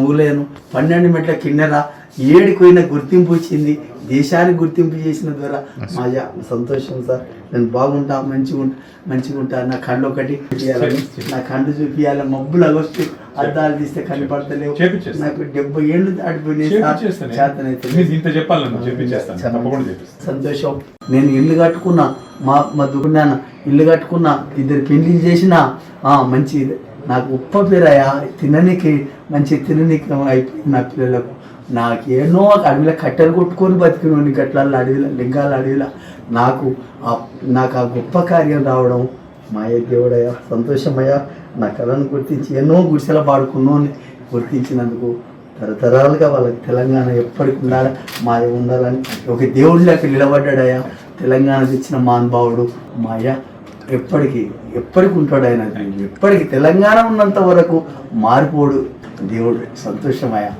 మూలేను 12 మెట్ల కిన్నెర 7 పోయిన గుర్తింపు వచ్చింది, దేశానికి గుర్తింపు చేసిన ద్వారా మాయా సంతోషం సార్. నేను బాగుంటా, మంచిగా ఉంటా. నా కళ్ళు ఒకటి చూపించాలని, నా కళ్ళు చూపించాలి. మబ్బులు అగొస్తూ అద్దాలు తీస్తే కనపడతలేవు. నాకు 70 ఏళ్ళు దాటిపోయినాయి. సంతోషం. నేను ఇల్లు కట్టుకున్నా, మా దుకున్నాన ఇల్లు కట్టుకున్నా, 2 పెళ్లిళ్ళు చేసినా. మంచిది. నాకు ఉప్ప పేరయ్యా, తిననీకి మంచి తిననీకి అయిపోయింది. నా పిల్లలకు నాకేనో అడవిలో కట్టెలు కొట్టుకొని బతికినోని గట్ల అడవిలో లింగాల అడవిలో నాకు ఆ గొప్ప కార్యం రావడం మాయ దేవుడయ్యా, సంతోషమయ్యా. నా కళను గుర్తించి ఎన్నో గుడిసెల పాడుకున్నోని గుర్తించినందుకు తరతరాలుగా వాళ్ళకి తెలంగాణ ఎప్పటికి ఉండాలి, మాయ ఉండాలని ఒక దేవుడిలోకి నిలబడ్డాడయ్యా. తెలంగాణ తెచ్చిన మహానుభావుడు మాయ ఎప్పటికి ఉంటాడు ఆయన. ఎప్పటికి తెలంగాణ ఉన్నంత వరకు మారిపోడు దేవుడు. సంతోషమయ్యా.